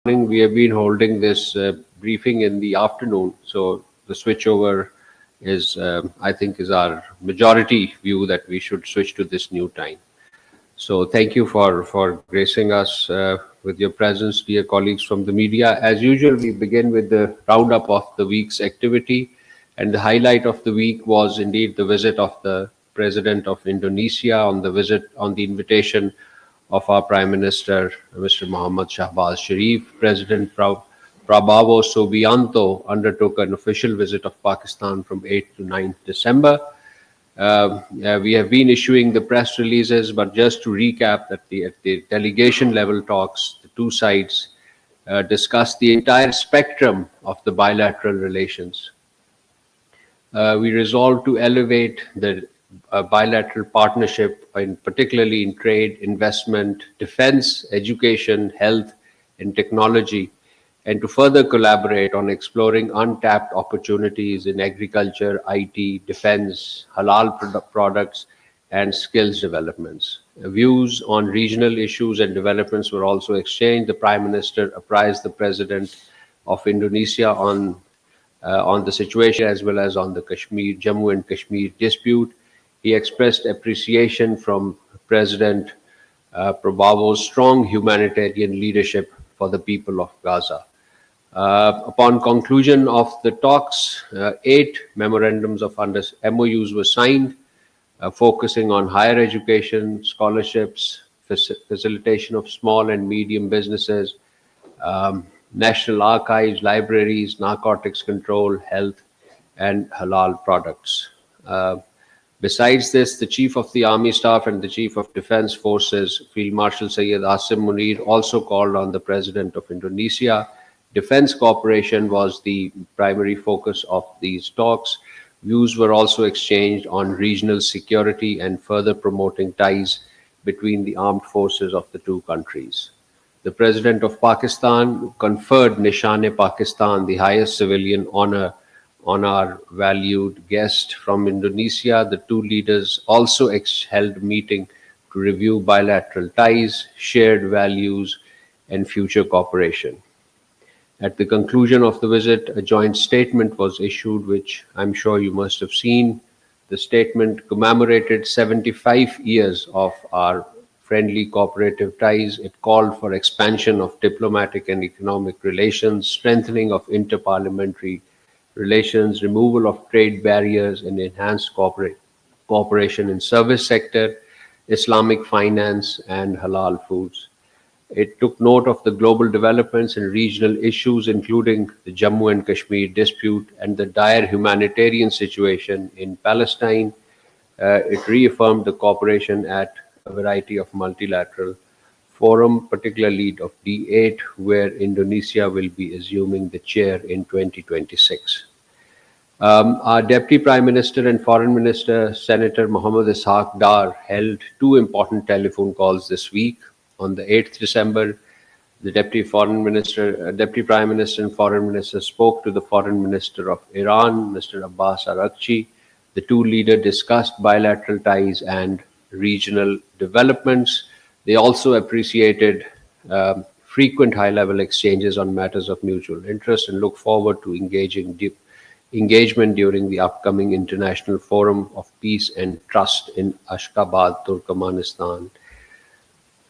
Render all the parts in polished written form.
We have been holding this briefing in the afternoon, so the switchover is, I think, is our majority view that we should switch to this new time. So thank you for gracing us with your presence, dear colleagues from the media. As usual, we begin with the roundup of the week's activity, and the highlight of the week was indeed the visit of the President of Indonesia on the invitation of our Prime Minister, Mr. Mohammad Shahbaz Sharif. President Prabowo Subianto undertook an official visit of Pakistan from 8th to 9th December. We have been issuing the press releases, but just to recap, that at the delegation level talks, the two sides discussed the entire spectrum of the bilateral relations. We resolved to elevate the bilateral partnership, particularly in trade, investment, defense, education, health, and technology, and to further collaborate on exploring untapped opportunities in agriculture, IT, defense, halal products, and skills developments. Views on regional issues and developments were also exchanged. The Prime Minister apprised the President of Indonesia on the situation as well as on the Jammu and Kashmir dispute. He expressed appreciation from President Prabowo's strong humanitarian leadership for the people of Gaza. Upon conclusion of the talks, 8 memorandums of MOUs were signed, focusing on higher education, scholarships, facilitation of small and medium businesses, national archives, libraries, narcotics control, health, and halal products. Besides this, the Chief of the Army Staff and the Chief of Defense Forces, Field Marshal Syed Asim Munir, also called on the President of Indonesia. Defense cooperation was the primary focus of these talks. Views were also exchanged on regional security and further promoting ties between the armed forces of the two countries. The President of Pakistan conferred Nishan-e-Pakistan, the highest civilian honor, on our valued guest from Indonesia. The two leaders also held a meeting to review bilateral ties, shared values, and future cooperation. At the conclusion of the visit, a joint statement was issued, which I'm sure you must have seen. The statement commemorated 75 years of our friendly cooperative ties. It called for expansion of diplomatic and economic relations, strengthening of interparliamentary relations, removal of trade barriers, and enhanced cooperation in service sector, Islamic finance, and halal foods. It took note of the global developments and regional issues, including the Jammu and Kashmir dispute and the dire humanitarian situation in Palestine. It reaffirmed the cooperation at a variety of multilateral forum, particularly of D8, where Indonesia will be assuming the chair in 2026. Our Deputy Prime Minister and Foreign Minister, Senator Mohammad Ishaq Dar, held 2 important telephone calls this week. On the 8th December, the Deputy Prime Minister and Foreign Minister spoke to the Foreign Minister of Iran, Mr. Abbas Araghchi. The two leaders discussed bilateral ties and regional developments. They also appreciated frequent high-level exchanges on matters of mutual interest and look forward to engagement during the upcoming International Forum of Peace and Trust in Ashgabat, Turkmenistan.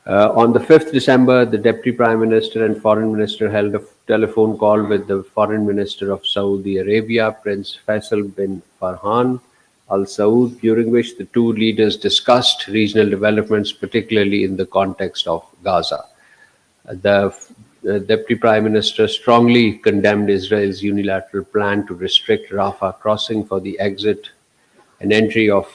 On the 5th December, the Deputy Prime Minister and Foreign Minister held a telephone call with the Foreign Minister of Saudi Arabia, Prince Faisal bin Farhan Al Saud, during which the two leaders discussed regional developments, particularly in the context of Gaza. The Deputy Prime Minister strongly condemned Israel's unilateral plan to restrict Rafah crossing for the exit and entry of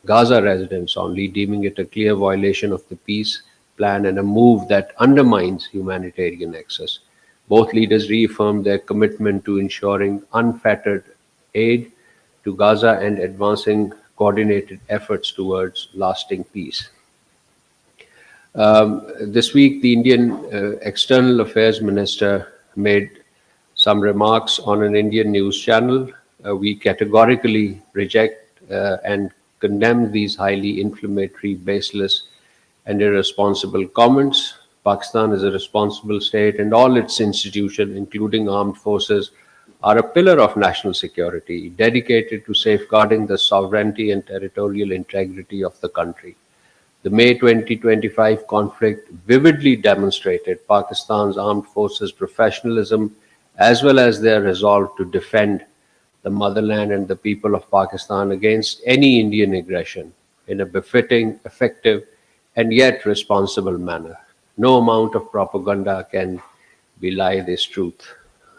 Gaza residents only, deeming it a clear violation of the peace plan and a move that undermines humanitarian access. Both leaders reaffirmed their commitment to ensuring unfettered aid to Gaza and advancing coordinated efforts towards lasting peace. This week, the Indian External Affairs Minister made some remarks on an Indian news channel. We categorically reject and condemn these highly inflammatory, baseless, and irresponsible comments. Pakistan is a responsible state and all its institutions, including armed forces, are a pillar of national security, dedicated to safeguarding the sovereignty and territorial integrity of the country. The May 2025 conflict vividly demonstrated Pakistan's armed forces' professionalism as well as their resolve to defend the motherland and the people of Pakistan against any Indian aggression in a befitting, effective, and yet responsible manner. No amount of propaganda can belie this truth.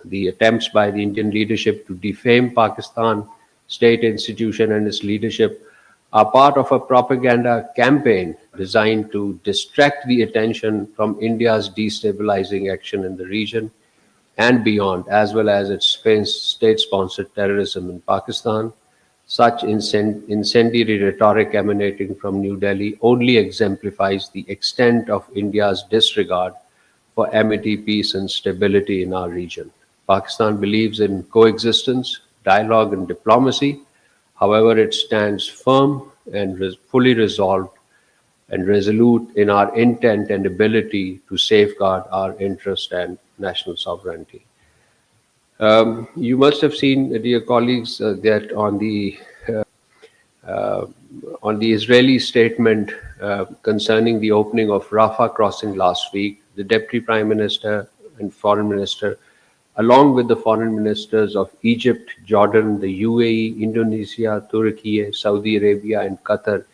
The attempts by the Indian leadership to defame Pakistan state institution and its leadership are part of a propaganda campaign designed to distract the attention from India's destabilizing action in the region and beyond, as well as its state-sponsored terrorism in Pakistan. Such incendiary rhetoric emanating from New Delhi only exemplifies the extent of India's disregard for amity, peace, and stability in our region. Pakistan believes in coexistence, dialogue, and diplomacy. However, it stands firm and fully resolved and resolute in our intent and ability to safeguard our interest and national sovereignty. You must have seen, dear colleagues, that on the Israeli statement concerning the opening of Rafah crossing last week, the Deputy Prime Minister and Foreign Minister, along with the foreign ministers of Egypt, Jordan, the UAE, Indonesia, Turkey, Saudi Arabia, and Qatar,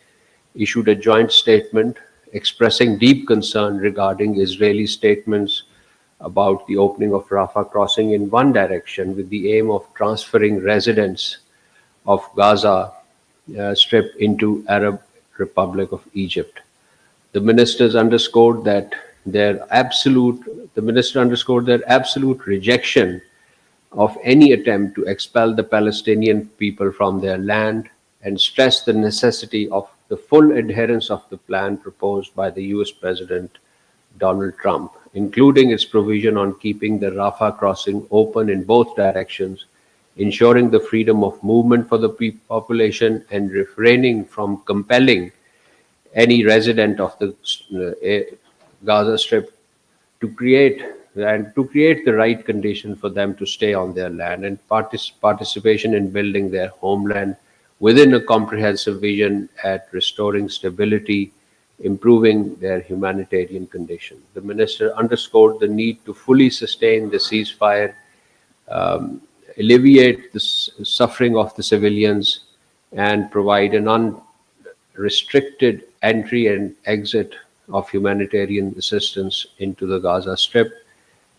issued a joint statement expressing deep concern regarding Israeli statements about the opening of Rafah crossing in one direction with the aim of transferring residents of Gaza Strip into Arab Republic of Egypt. The ministers underscored their absolute rejection of any attempt to expel the Palestinian people from their land and stressed the necessity of the full adherence of the plan proposed by the US President Donald Trump, including its provision on keeping the Rafah crossing open in both directions, ensuring the freedom of movement for the population, and refraining from compelling any resident of the Gaza Strip to create the right condition for them to stay on their land and participation in building their homeland within a comprehensive vision at restoring stability, improving their humanitarian condition. The minister underscored the need to fully sustain the ceasefire, alleviate the suffering of the civilians, and provide an unrestricted entry and exit of humanitarian assistance into the Gaza Strip,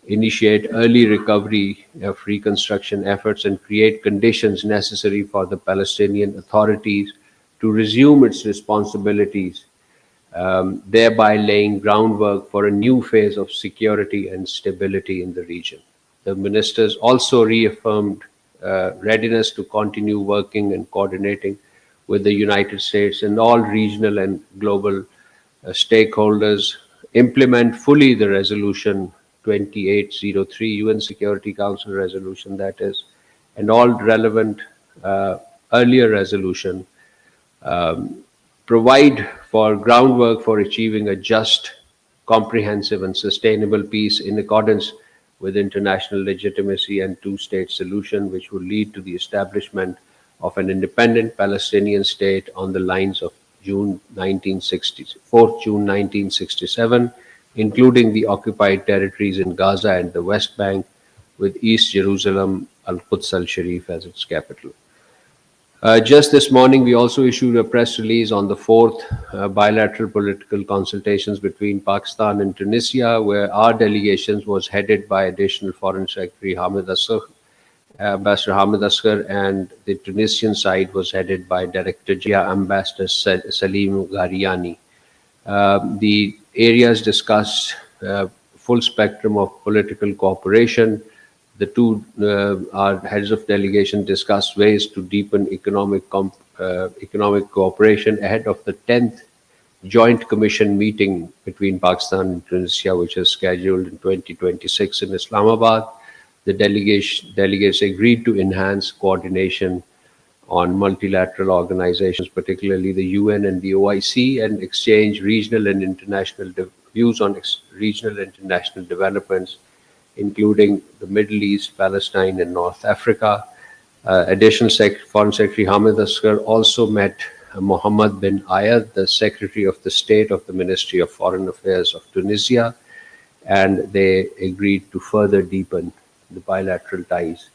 initiate early recovery of reconstruction efforts, and create conditions necessary for the Palestinian authorities to resume its responsibilities, thereby laying groundwork for a new phase of security and stability in the region. The ministers also reaffirmed readiness to continue working and coordinating with the United States and all regional and global stakeholders, implement fully the resolution 2803, UN Security Council resolution that is, and all relevant earlier resolution, provide for groundwork for achieving a just, comprehensive, and sustainable peace in accordance with international legitimacy and two-state solution, which will lead to the establishment of an independent Palestinian state on the lines of 4th June 1967, including the occupied territories in Gaza and the West Bank, with East Jerusalem, Al-Quds al-Sharif as its capital. Just this morning, we also issued a press release on the fourth bilateral political consultations between Pakistan and Tunisia, where our delegations was headed by Additional Foreign Secretary Ambassador Hamid Asghar, and the Tunisian side was headed by Director General Ambassador Salim Ghariani. The areas discussed full spectrum of political cooperation. The two our heads of delegation discussed ways to deepen economic cooperation ahead of the 10th Joint Commission meeting between Pakistan and Tunisia, which is scheduled in 2026 in Islamabad. The delegates agreed to enhance coordination on multilateral organizations, particularly the UN and the OIC, and exchange regional and international views on regional and international developments, including the Middle East, Palestine, and North Africa. Additional Foreign Secretary Hamid Asghar also met Mohammed bin Ayad, the Secretary of the State of the Ministry of Foreign Affairs of Tunisia, and they agreed to further deepen the bilateral ties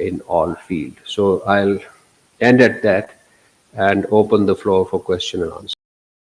in all fields. So I'll end at that and open the floor for question and answer.